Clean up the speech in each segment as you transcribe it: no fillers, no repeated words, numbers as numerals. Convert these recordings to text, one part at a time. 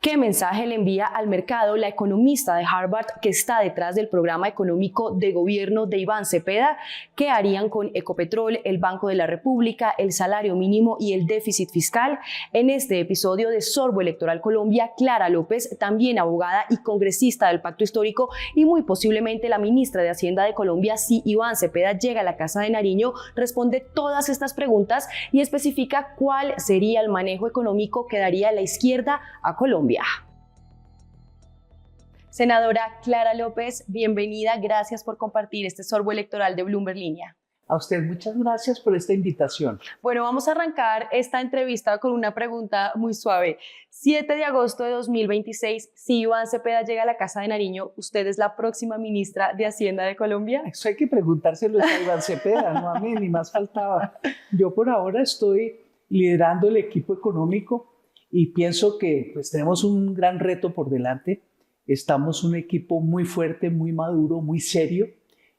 ¿Qué mensaje le envía al mercado la economista de Harvard que está detrás del programa económico de gobierno de Iván Cepeda? ¿Qué harían con Ecopetrol, el Banco de la República, el salario mínimo y el déficit fiscal? En este episodio de Sorbo Electoral Colombia, Clara López, también abogada y congresista del Pacto Histórico y muy posiblemente la ministra de Hacienda de Colombia, si Iván Cepeda llega a la Casa de Nariño, responde todas estas preguntas y especifica cuál sería el manejo económico que daría la izquierda a Colombia. Senadora Clara López, bienvenida. Gracias por compartir este sorbo electoral de Bloomberg Línea. A usted muchas gracias por esta invitación. Bueno, vamos a arrancar esta entrevista con una pregunta muy suave. 7 de agosto de 2026, si Iván Cepeda llega a la Casa de Nariño, ¿usted es la próxima ministra de Hacienda de Colombia? Eso hay que preguntárselo a Iván Cepeda, no a mí, ni más faltaba. Yo por ahora estoy liderando el equipo económico y pienso que pues, tenemos un gran reto por delante. Estamos un equipo muy fuerte, muy maduro, muy serio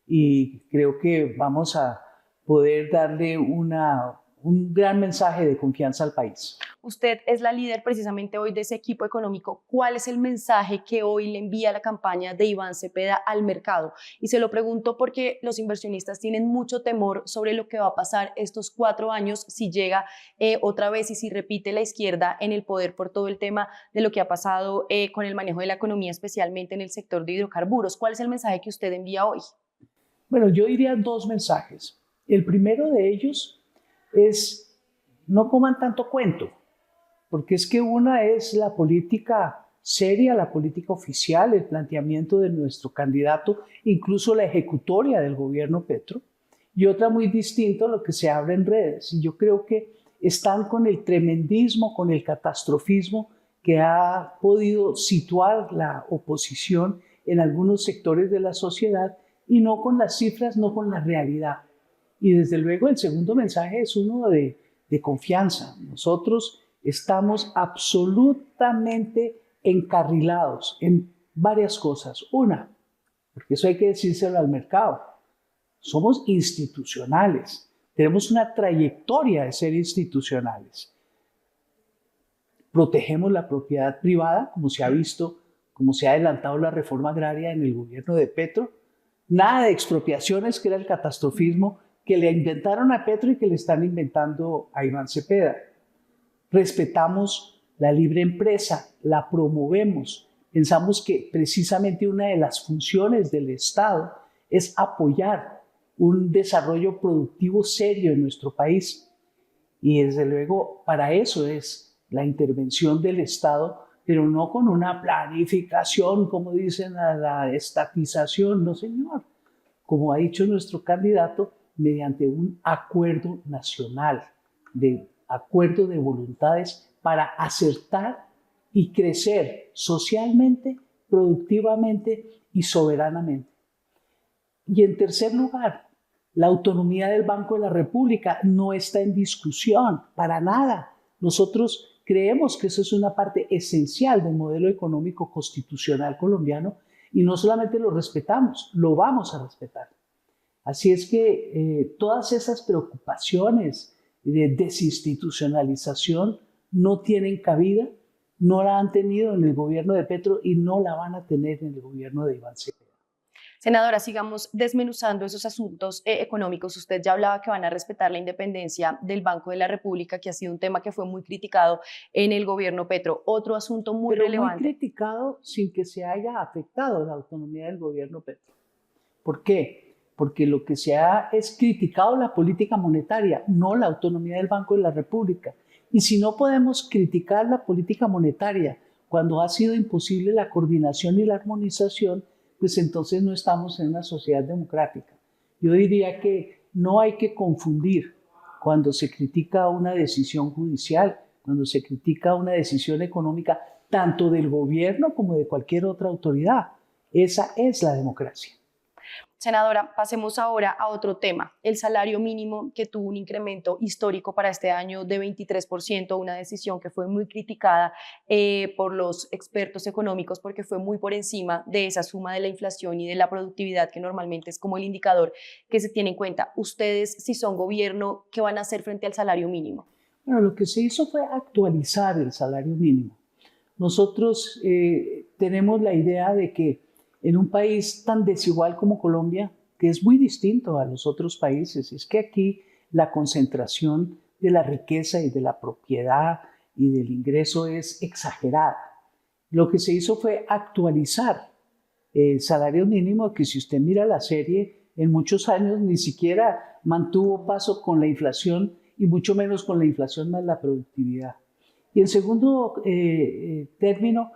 y creo que vamos a poder darle un gran mensaje de confianza al país. Usted es la líder precisamente hoy de ese equipo económico. ¿Cuál es el mensaje que hoy le envía la campaña de Iván Cepeda al mercado? Y se lo pregunto porque los inversionistas tienen mucho temor sobre lo que va a pasar estos 4 años si llega otra vez y si repite la izquierda en el poder por todo el tema de lo que ha pasado con el manejo de la economía, especialmente en el sector de hidrocarburos. ¿Cuál es el mensaje que usted envía hoy? Bueno, yo diría 2 mensajes. El primero de ellos es no coman tanto cuento, porque es que una es la política seria, la política oficial, el planteamiento de nuestro candidato, incluso la ejecutoria del gobierno Petro, y otra muy distinta a lo que se habla en redes. Y yo creo que están con el tremendismo, con el catastrofismo que ha podido situar la oposición en algunos sectores de la sociedad y no con las cifras, no con la realidad. Y desde luego el segundo mensaje es uno de confianza. Nosotros estamos absolutamente encarrilados en varias cosas. Una, porque eso hay que decírselo al mercado, somos institucionales, tenemos una trayectoria de ser institucionales. Protegemos la propiedad privada, como se ha visto, como se ha adelantado la reforma agraria en el gobierno de Petro. Nada de expropiaciones, que era el catastrofismo que le inventaron a Petro y que le están inventando a Iván Cepeda. Respetamos la libre empresa, la promovemos. Pensamos que precisamente una de las funciones del Estado es apoyar un desarrollo productivo serio en nuestro país. Y desde luego para eso es la intervención del Estado, pero no con una planificación, como dicen, a la estatización, no señor. Como ha dicho nuestro candidato, mediante un acuerdo nacional, de acuerdo de voluntades para acertar y crecer socialmente, productivamente y soberanamente. Y en tercer lugar, la autonomía del Banco de la República no está en discusión, para nada. Nosotros creemos que eso es una parte esencial del modelo económico constitucional colombiano y no solamente lo respetamos, lo vamos a respetar. Así es que todas esas preocupaciones de desinstitucionalización no tienen cabida, no la han tenido en el gobierno de Petro y no la van a tener en el gobierno de Iván Cepeda. Senadora, sigamos desmenuzando esos asuntos económicos. Usted ya hablaba que van a respetar la independencia del Banco de la República, que ha sido un tema que fue muy criticado en el gobierno Petro. Otro asunto muy relevante. Muy criticado sin que se haya afectado la autonomía del gobierno Petro. ¿Por qué? Porque lo que se ha es criticado la política monetaria, no la autonomía del Banco de la República. Y si no podemos criticar la política monetaria cuando ha sido imposible la coordinación y la armonización, pues entonces no estamos en una sociedad democrática. Yo diría que no hay que confundir cuando se critica una decisión judicial, cuando se critica una decisión económica, tanto del gobierno como de cualquier otra autoridad. Esa es la democracia. Senadora, pasemos ahora a otro tema, el salario mínimo, que tuvo un incremento histórico para este año de 23%, una decisión que fue muy criticada por los expertos económicos porque fue muy por encima de esa suma de la inflación y de la productividad, que normalmente es como el indicador que se tiene en cuenta. Ustedes, si son gobierno, ¿qué van a hacer frente al salario mínimo? Bueno, lo que se hizo fue actualizar el salario mínimo. Nosotros tenemos la idea de que en un país tan desigual como Colombia, que es muy distinto a los otros países, es que aquí la concentración de la riqueza y de la propiedad y del ingreso es exagerada. Lo que se hizo fue actualizar el salario mínimo, que si usted mira la serie, en muchos años ni siquiera mantuvo paso con la inflación y mucho menos con la inflación más la productividad. Y en segundo término,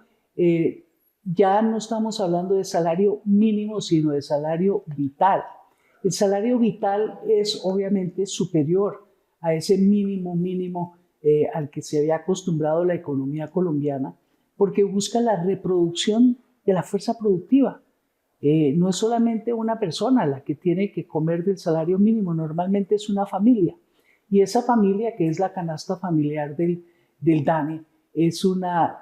ya no estamos hablando de salario mínimo, sino de salario vital. El salario vital es obviamente superior a ese mínimo al que se había acostumbrado la economía colombiana, porque busca la reproducción de la fuerza productiva. No es solamente una persona la que tiene que comer del salario mínimo, normalmente es una familia. Y esa familia, que es la canasta familiar del DANE, es una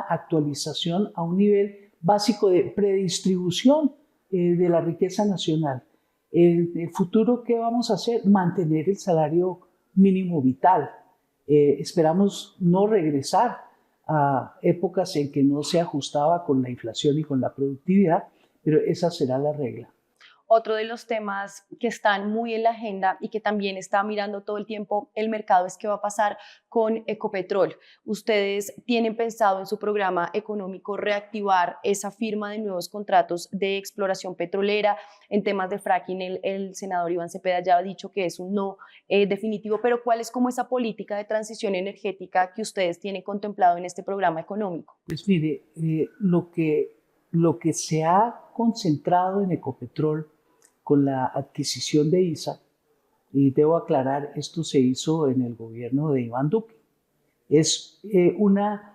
actualización a un nivel básico de predistribución de la riqueza nacional. El futuro, ¿qué vamos a hacer? Mantener el salario mínimo vital. Esperamos no regresar a épocas en que no se ajustaba con la inflación y con la productividad, pero esa será la regla. Otro de los temas que están muy en la agenda y que también está mirando todo el tiempo el mercado es qué va a pasar con Ecopetrol. ¿Ustedes tienen pensado en su programa económico reactivar esa firma de nuevos contratos de exploración petrolera? En temas de fracking, el senador Iván Cepeda ya ha dicho que es un no definitivo, pero ¿cuál es como esa política de transición energética que ustedes tienen contemplado en este programa económico? Pues mire, lo que se ha concentrado en Ecopetrol con la adquisición de ISA, y debo aclarar, esto se hizo en el gobierno de Iván Duque, es una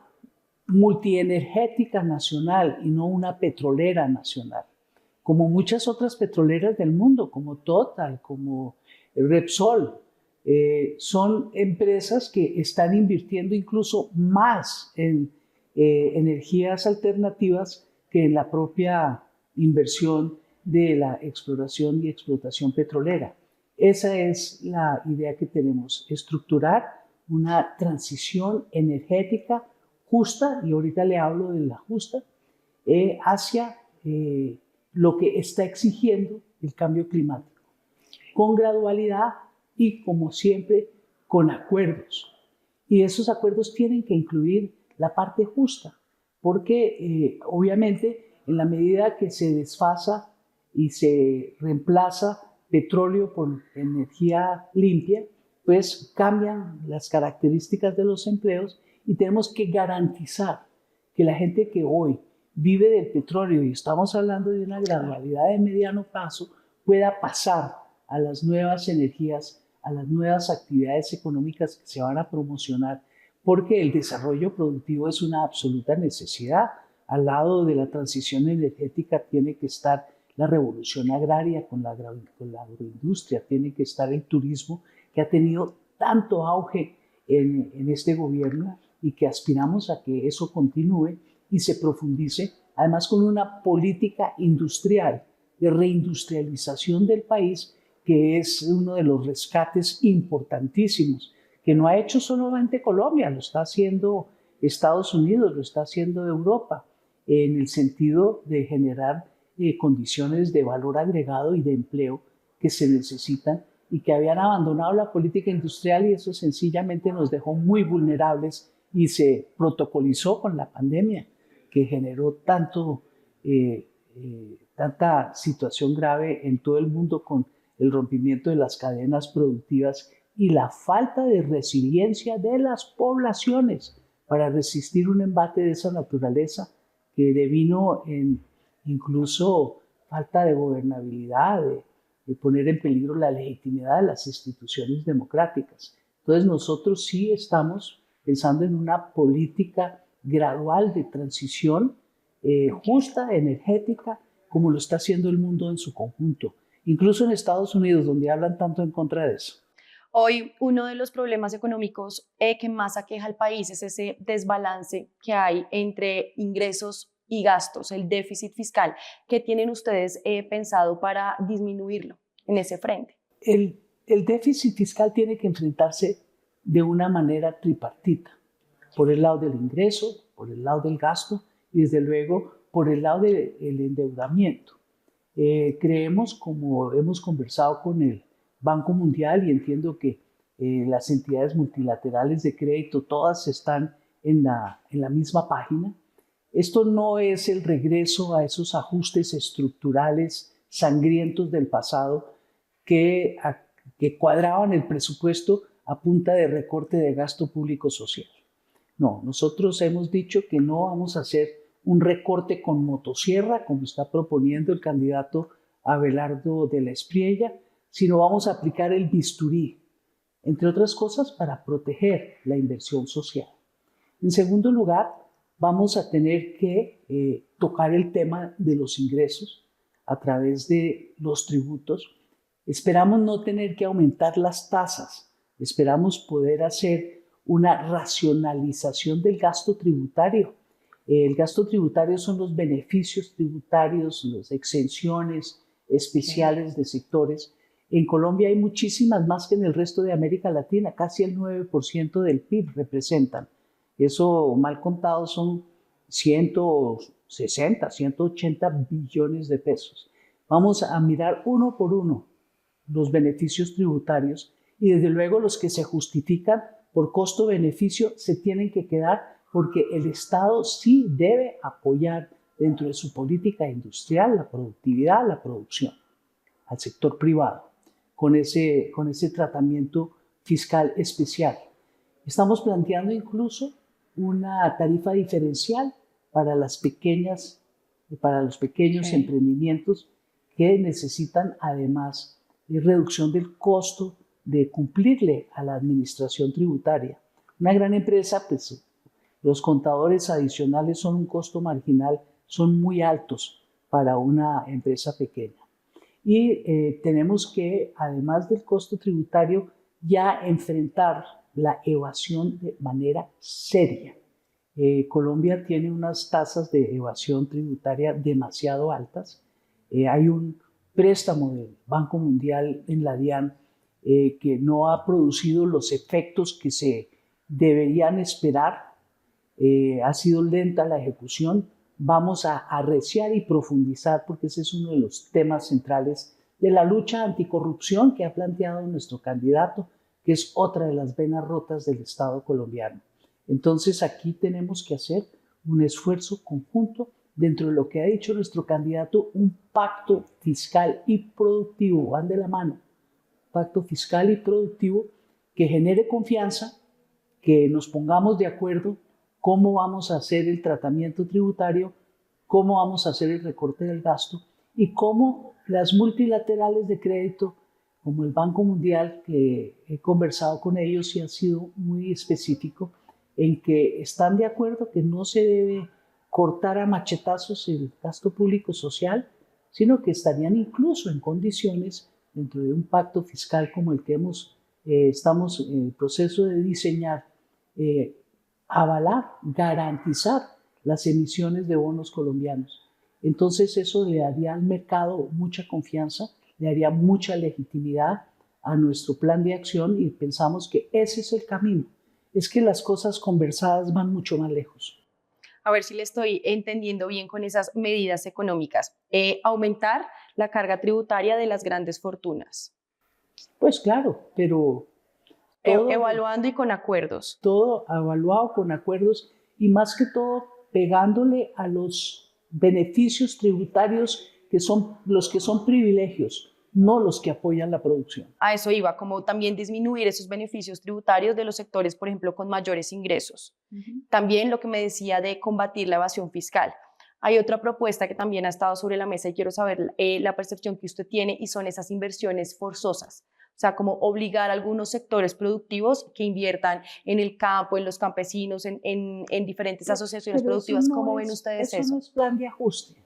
multienergética nacional y no una petrolera nacional, como muchas otras petroleras del mundo, como Total, como Repsol. Son empresas que están invirtiendo incluso más en energías alternativas que en la propia inversión de la exploración y explotación petrolera. Esa es la idea que tenemos, estructurar una transición energética justa, y ahorita le hablo de la justa, hacia lo que está exigiendo el cambio climático, con gradualidad y, como siempre, con acuerdos. Y esos acuerdos tienen que incluir la parte justa, porque obviamente en la medida que se desfasa y se reemplaza petróleo por energía limpia, pues cambian las características de los empleos y tenemos que garantizar que la gente que hoy vive del petróleo, y estamos hablando de una gradualidad de mediano plazo, pueda pasar a las nuevas energías, a las nuevas actividades económicas que se van a promocionar, porque el desarrollo productivo es una absoluta necesidad. Al lado de la transición energética tiene que estar la revolución agraria con la agroindustria, tiene que estar el turismo, que ha tenido tanto auge en este gobierno y que aspiramos a que eso continúe y se profundice, además con una política industrial de reindustrialización del país, que es uno de los rescates importantísimos, que no ha hecho solamente Colombia, lo está haciendo Estados Unidos, lo está haciendo Europa, en el sentido de generar condiciones de valor agregado y de empleo que se necesitan, y que habían abandonado la política industrial, y eso sencillamente nos dejó muy vulnerables y se protocolizó con la pandemia, que generó tanta situación grave en todo el mundo con el rompimiento de las cadenas productivas y la falta de resiliencia de las poblaciones para resistir un embate de esa naturaleza, que devino en incluso falta de gobernabilidad, de poner en peligro la legitimidad de las instituciones democráticas. Entonces nosotros sí estamos pensando en una política gradual de transición justa, energética, como lo está haciendo el mundo en su conjunto, incluso en Estados Unidos, donde hablan tanto en contra de eso. Hoy uno de los problemas económicos que más aqueja al país es ese desbalance que hay entre ingresos y gastos, el déficit fiscal. ¿Qué tienen ustedes pensado para disminuirlo en ese frente? El déficit fiscal tiene que enfrentarse de una manera tripartita. por el lado del ingreso, por el lado del gasto y desde luego por el lado del endeudamiento. Creemos, como hemos conversado con el Banco Mundial y entiendo que las entidades multilaterales de crédito todas están en la misma página, esto no es el regreso a esos ajustes estructurales sangrientos del pasado que cuadraban el presupuesto a punta de recorte de gasto público social. No, nosotros hemos dicho que no vamos a hacer un recorte con motosierra, como está proponiendo el candidato Abelardo de la Espriella, sino vamos a aplicar el bisturí, entre otras cosas para proteger la inversión social. En segundo lugar, vamos a tener que tocar el tema de los ingresos a través de los tributos. Esperamos no tener que aumentar las tasas, esperamos poder hacer una racionalización del gasto tributario. El gasto tributario son los beneficios tributarios, las exenciones especiales de sectores. En Colombia hay muchísimas más que en el resto de América Latina, casi el 9% del PIB representan. Eso, mal contado, son 160, 180 billones de pesos. Vamos a mirar uno por uno los beneficios tributarios y desde luego los que se justifican por costo-beneficio se tienen que quedar porque el Estado sí debe apoyar dentro de su política industrial la productividad, la producción, al sector privado, con ese tratamiento fiscal especial. Estamos planteando incluso una tarifa diferencial para los pequeños emprendimientos que necesitan además reducción del costo de cumplirle a la administración tributaria. Una gran empresa, pues los contadores adicionales son un costo marginal, son muy altos para una empresa pequeña. Y tenemos que, además del costo tributario, ya enfrentar la evasión de manera seria. Colombia tiene unas tasas de evasión tributaria demasiado altas. Hay un préstamo del Banco Mundial en la DIAN que no ha producido los efectos que se deberían esperar. Ha sido lenta la ejecución. Vamos a arreciar y profundizar porque ese es uno de los temas centrales de la lucha anticorrupción que ha planteado nuestro candidato, que es otra de las venas rotas del Estado colombiano. Entonces aquí tenemos que hacer un esfuerzo conjunto dentro de lo que ha dicho nuestro candidato, un pacto fiscal y productivo, van de la mano, pacto fiscal y productivo que genere confianza, que nos pongamos de acuerdo cómo vamos a hacer el tratamiento tributario, cómo vamos a hacer el recorte del gasto y cómo las multilaterales de crédito, como el Banco Mundial, que he conversado con ellos y ha sido muy específico, en que están de acuerdo que no se debe cortar a machetazos el gasto público social, sino que estarían incluso en condiciones, dentro de un pacto fiscal como el que estamos en el proceso de diseñar, avalar, garantizar las emisiones de bonos colombianos. Entonces eso le daría al mercado mucha confianza, le daría mucha legitimidad a nuestro plan de acción y pensamos que ese es el camino. Es que las cosas conversadas van mucho más lejos. A ver si le estoy entendiendo bien con esas medidas económicas. Aumentar la carga tributaria de las grandes fortunas. Pues claro, pero evaluando y con acuerdos. Todo evaluado con acuerdos y más que todo pegándole a los beneficios tributarios que son los que son privilegios, no los que apoyan la producción. A eso iba, como también disminuir esos beneficios tributarios de los sectores, por ejemplo, con mayores ingresos. También lo que me decía de combatir la evasión fiscal. Hay otra propuesta que también ha estado sobre la mesa y quiero saber la percepción que usted tiene y son esas inversiones forzosas. O sea, como obligar a algunos sectores productivos que inviertan en el campo, en los campesinos, en diferentes asociaciones productivas. ¿Cómo ven ustedes eso? Eso no es plan de ajuste.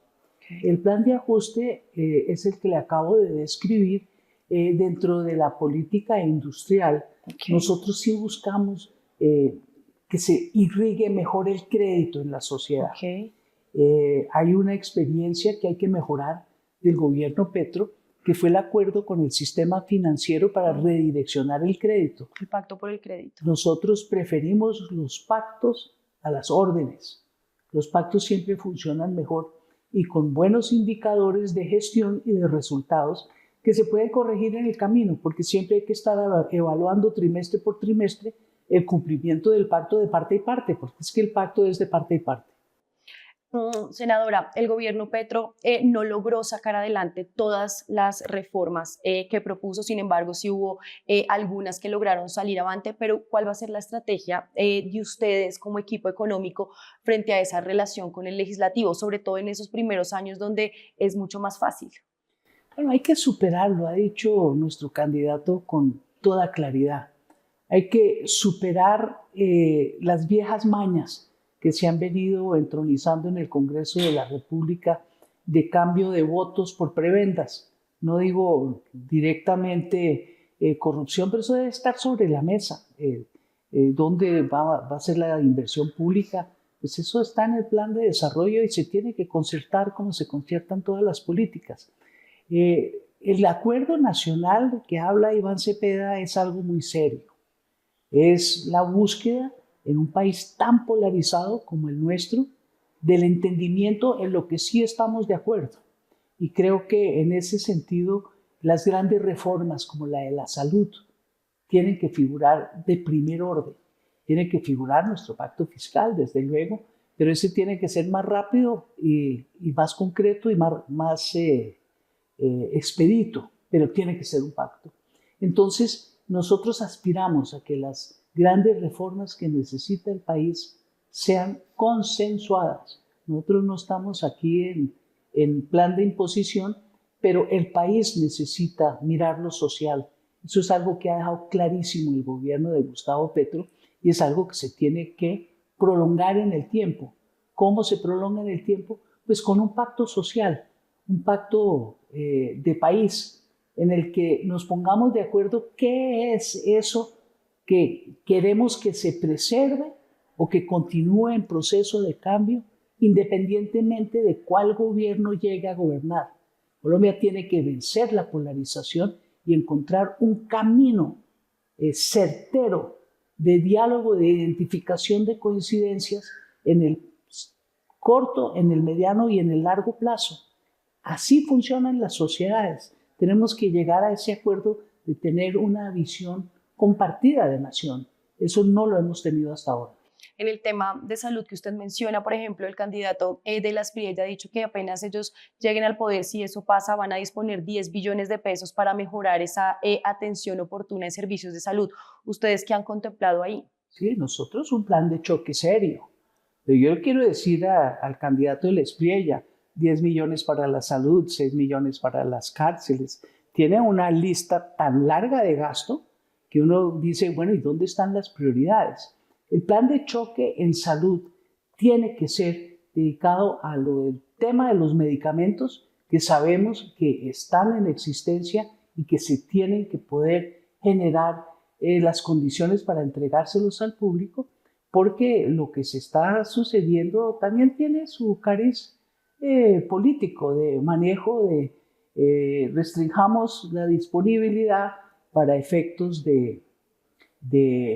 El plan de ajuste es el que le acabo de describir dentro de la política industrial. Nosotros sí buscamos que se irrigue mejor el crédito en la sociedad. Hay una experiencia que hay que mejorar del gobierno Petro, que fue el acuerdo con el sistema financiero para redireccionar el crédito. El pacto por el crédito. Nosotros preferimos los pactos a las órdenes. Los pactos siempre funcionan mejor y con buenos indicadores de gestión y de resultados que se pueden corregir en el camino, porque siempre hay que estar evaluando trimestre por trimestre el cumplimiento del pacto de parte y parte, porque es que el pacto es de parte y parte. Senadora, el gobierno Petro no logró sacar adelante todas las reformas que propuso, sin embargo, sí hubo algunas que lograron salir avante, pero ¿cuál va a ser la estrategia de ustedes como equipo económico frente a esa relación con el legislativo, sobre todo en esos primeros años donde es mucho más fácil? Bueno, hay que superarlo, ha dicho nuestro candidato con toda claridad. Hay que superar las viejas mañas que se han venido entronizando en el Congreso de la República de cambio de votos por prebendas. No digo directamente corrupción, pero eso debe estar sobre la mesa. ¿Dónde va a ser la inversión pública? Pues eso está en el plan de desarrollo y se tiene que concertar como se conciertan todas las políticas. El acuerdo nacional que habla Iván Cepeda es algo muy serio. Es la búsqueda en un país tan polarizado como el nuestro, del entendimiento en lo que sí estamos de acuerdo. Y creo que en ese sentido, las grandes reformas como la de la salud tienen que figurar de primer orden. Tiene que figurar nuestro pacto fiscal, desde luego, pero ese tiene que ser más rápido y más concreto y más expedito, pero tiene que ser un pacto. Entonces, nosotros aspiramos a que las grandes reformas que necesita el país sean consensuadas. Nosotros no estamos aquí en plan de imposición, pero el país necesita mirar lo social. Eso es algo que ha dejado clarísimo el gobierno de Gustavo Petro y es algo que se tiene que prolongar en el tiempo. ¿Cómo se prolonga en el tiempo? Pues con un pacto social, un pacto de país en el que nos pongamos de acuerdo qué es eso que queremos que se preserve o que continúe en proceso de cambio independientemente de cuál gobierno llegue a gobernar. Colombia tiene que vencer la polarización y encontrar un camino certero de diálogo, de identificación de coincidencias en el corto, en el mediano y en el largo plazo. Así funcionan las sociedades. Tenemos que llegar a ese acuerdo de tener una visión compartida de nación. Eso no lo hemos tenido hasta ahora. En el tema de salud que usted menciona, por ejemplo, el candidato de las PRI ya ha dicho que apenas ellos lleguen al poder, si eso pasa, van a disponer 10 billones de pesos para mejorar esa atención oportuna en servicios de salud. ¿Ustedes qué han contemplado ahí? Sí, nosotros un plan de choque serio. Pero yo quiero decir al candidato de la PRI, 10 millones para la salud, 6 millones para las cárceles. Tiene una lista tan larga de gasto que uno dice, bueno, ¿y dónde están las prioridades? El plan de choque en salud tiene que ser dedicado a lo del tema de los medicamentos que sabemos que están en existencia y que se tienen que poder generar las condiciones para entregárselos al público, porque lo que se está sucediendo también tiene su cariz político de manejo de restringamos la disponibilidad para efectos de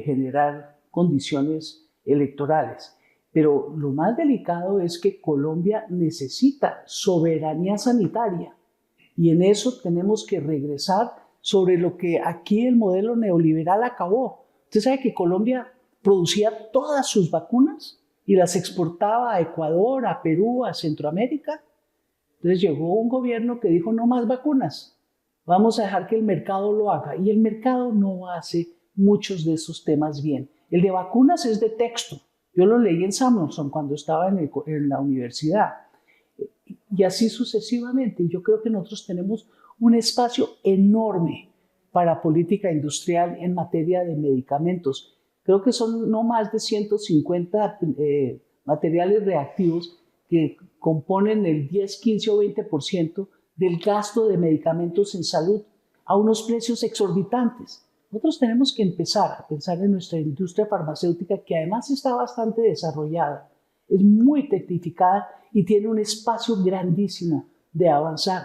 generar condiciones electorales. Pero lo más delicado es que Colombia necesita soberanía sanitaria y en eso tenemos que regresar sobre lo que aquí el modelo neoliberal acabó. Usted sabe que Colombia producía todas sus vacunas y las exportaba a Ecuador, a Perú, a Centroamérica. Entonces llegó un gobierno que dijo no más vacunas, vamos a dejar que el mercado lo haga y el mercado no hace muchos de esos temas bien. El de vacunas es de texto. Yo lo leí en Samuelson cuando estaba en la universidad. Y así sucesivamente. Yo creo que nosotros tenemos un espacio enorme para política industrial en materia de medicamentos. Creo que son no más de 150 materiales reactivos que componen el 10, 15 o 20% del gasto de medicamentos en salud a unos precios exorbitantes. Nosotros tenemos que empezar a pensar en nuestra industria farmacéutica, que además está bastante desarrollada, es muy tecnificada y tiene un espacio grandísimo de avanzar.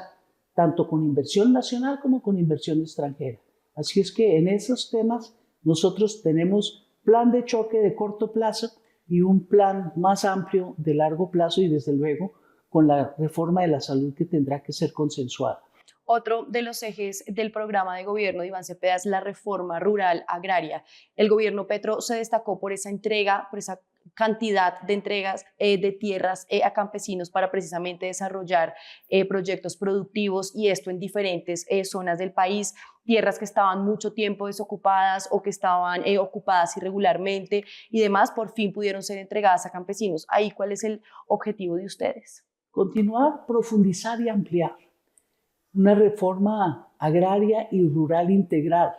tanto con inversión nacional como con inversión extranjera. Así es que en esos temas nosotros tenemos plan de choque de corto plazo y un plan más amplio de largo plazo y desde luego con la reforma de la salud que tendrá que ser consensuada. Otro de los ejes del programa de gobierno de Iván Cepeda es la reforma rural agraria. El gobierno Petro se destacó por esa entrega, por esa cantidad de entregas de tierras a campesinos para precisamente desarrollar proyectos productivos y esto en diferentes zonas del país, tierras que estaban mucho tiempo desocupadas o que estaban ocupadas irregularmente y demás, por fin pudieron ser entregadas a campesinos. Ahí, ¿cuál es el objetivo de ustedes? Continuar, profundizar y ampliar. Una reforma agraria y rural integral.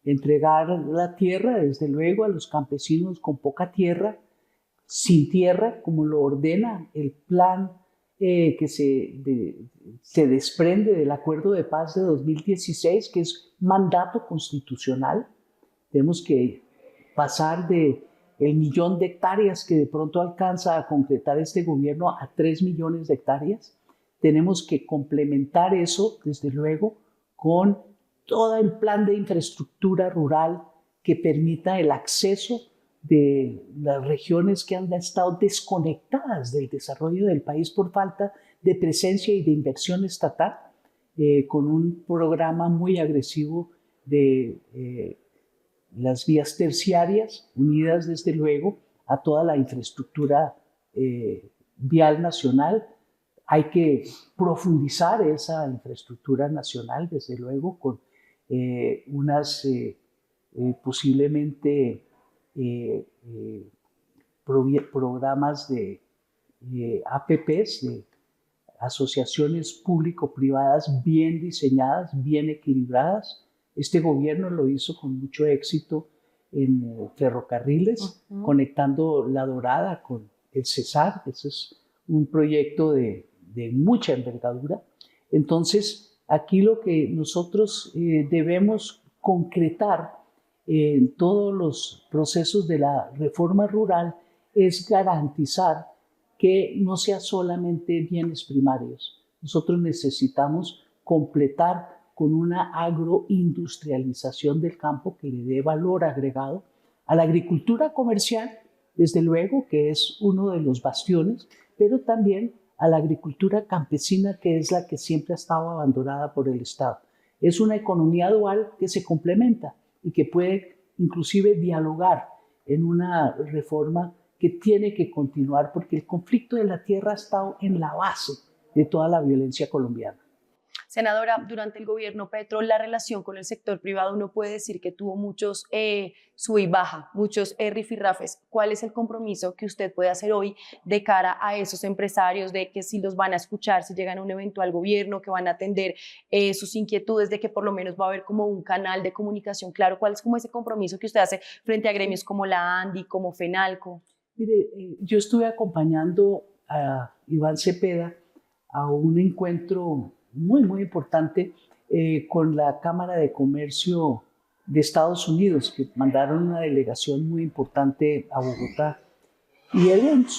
Entregar la tierra, desde luego, a los campesinos con poca tierra, sin tierra, como lo ordena el plan que se desprende del Acuerdo de Paz de 2016, que es mandato constitucional. Tenemos que pasar de el 1.000.000 de hectáreas que de pronto alcanza a concretar este gobierno a 3 millones de hectáreas. Tenemos que complementar eso, desde luego, con todo el plan de infraestructura rural que permita el acceso de las regiones que han estado desconectadas del desarrollo del país por falta de presencia y de inversión estatal, con un programa muy agresivo de las vías terciarias, unidas desde luego a toda la infraestructura vial nacional. Hay que profundizar esa infraestructura nacional, desde luego, con unas posiblemente programas de APPs, de asociaciones público-privadas bien diseñadas, bien equilibradas. Este gobierno lo hizo con mucho éxito en ferrocarriles, conectando La Dorada con el Cesar. Ese es un proyecto de mucha envergadura. Entonces, aquí lo que nosotros debemos concretar en todos los procesos de la reforma rural es garantizar que no sea solamente bienes primarios. Nosotros necesitamos completar con una agroindustrialización del campo que le dé valor agregado a la agricultura comercial, desde luego, que es uno de los bastiones, pero también a la agricultura campesina, que es la que siempre ha estado abandonada por el Estado. Es una economía dual que se complementa y que puede inclusive dialogar en una reforma que tiene que continuar, porque el conflicto de la tierra ha estado en la base de toda la violencia colombiana. Senadora, durante el gobierno Petro, la relación con el sector privado uno puede decir que tuvo muchos sub y baja, muchos rifirrafes. ¿Cuál es el compromiso que usted puede hacer hoy de cara a esos empresarios, de que si los van a escuchar, si llegan a un eventual gobierno, que van a atender sus inquietudes, de que por lo menos va a haber como un canal de comunicación claro? ¿Cuál es como ese compromiso que usted hace frente a gremios como la ANDI, como FENALCO? Mire, yo estuve acompañando a Iván Cepeda a un encuentro muy importante con la Cámara de Comercio de Estados Unidos, que mandaron una delegación muy importante a Bogotá. Y él en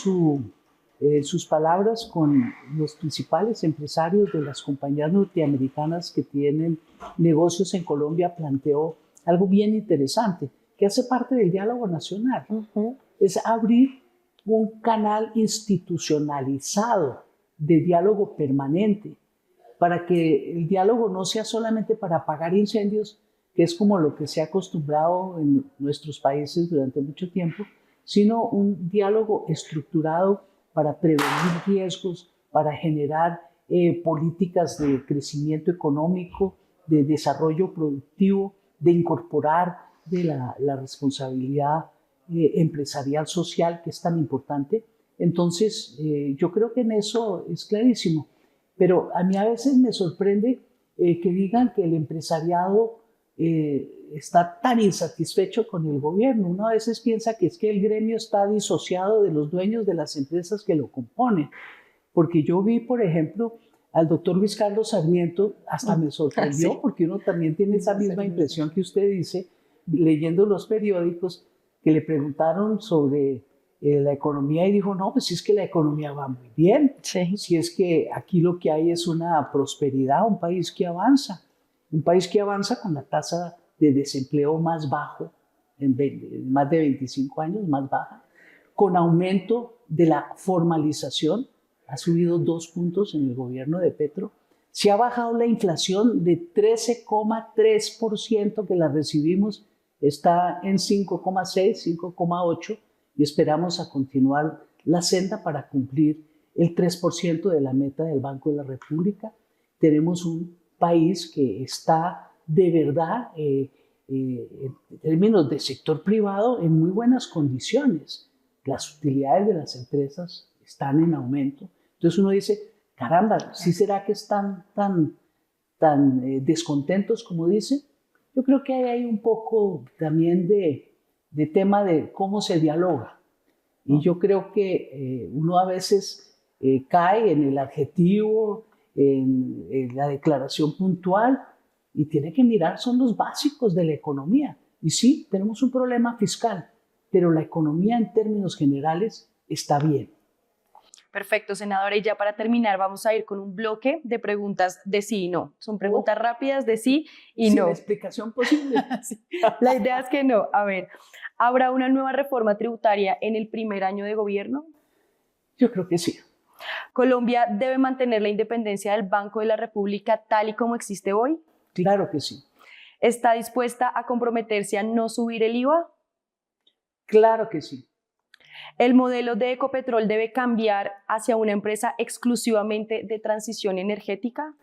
sus palabras con los principales empresarios de las compañías norteamericanas que tienen negocios en Colombia planteó algo bien interesante, que hace parte del diálogo nacional. Es abrir un canal institucionalizado de diálogo permanente, para que el diálogo no sea solamente para apagar incendios, que es como lo que se ha acostumbrado en nuestros países durante mucho tiempo, sino un diálogo estructurado para prevenir riesgos, para generar políticas de crecimiento económico, de desarrollo productivo, de incorporar de la responsabilidad empresarial social, que es tan importante. Entonces, yo creo que en eso es clarísimo. Pero a mí a veces me sorprende que digan que el empresariado está tan insatisfecho con el gobierno. Uno a veces piensa que es que el gremio está disociado de los dueños de las empresas que lo componen. Porque yo vi, por ejemplo, al doctor Luis Carlos Sarmiento, hasta me sorprendió, sí, porque uno también tiene esa misma impresión que usted dice, leyendo los periódicos, que le preguntaron sobre la economía y dijo, no, pues si es que la economía va muy bien, Sí. si es que aquí lo que hay es una prosperidad, un país que avanza con la tasa de desempleo más bajo, en más de 25 años, más baja, con aumento de la formalización, ha subido 2 puntos en el gobierno de Petro, se ha bajado la inflación de 13,3% que la recibimos, está en 5,6, 5,8 y esperamos a continuar la senda para cumplir el 3% de la meta del Banco de la República. Tenemos un país que está de verdad, en términos de sector privado, en muy buenas condiciones. Las utilidades de las empresas están en aumento. Entonces uno dice, caramba, ¿sí será que están tan descontentos como dicen? Yo creo que hay un poco también de tema de cómo se dialoga. Y yo creo que uno a veces cae en el adjetivo, en la declaración puntual, y tiene que mirar, son los básicos de la economía. Y sí, tenemos un problema fiscal, pero la economía en términos generales está bien. Perfecto, senadora. Y ya para terminar, vamos a ir con un bloque de preguntas de sí y no. Son preguntas rápidas de sí y Sin no. explicación posible. Sí. La idea es que no. A ver, ¿habrá una nueva reforma tributaria en el primer año de gobierno? Yo creo que sí. ¿Colombia debe mantener la independencia del Banco de la República tal y como existe hoy? Claro que sí. ¿Está dispuesta a comprometerse a no subir el IVA? Claro que sí. ¿El modelo de Ecopetrol debe cambiar hacia una empresa exclusivamente de transición energética?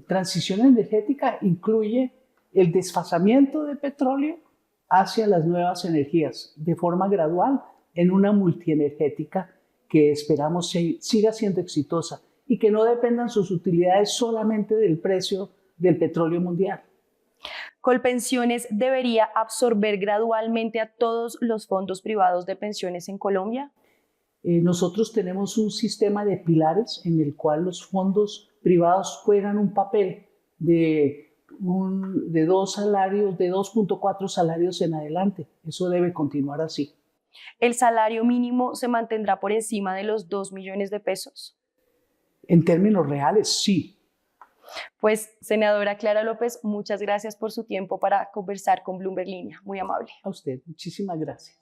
Transición energética incluye el desfasamiento de petróleo hacia las nuevas energías de forma gradual en una multienergética que esperamos siga siendo exitosa y que no dependan sus utilidades solamente del precio del petróleo mundial. ¿Colpensiones debería absorber gradualmente a todos los fondos privados de pensiones en Colombia? Nosotros tenemos un sistema de pilares en el cual los fondos privados juegan un papel de 2 salarios, de 2,4 salarios en adelante. Eso debe continuar así. ¿El salario mínimo se mantendrá por encima de los 2 millones de pesos? En términos reales, sí. Pues, senadora Clara López, muchas gracias por su tiempo para conversar con Bloomberg Línea. Muy amable. A usted, muchísimas gracias.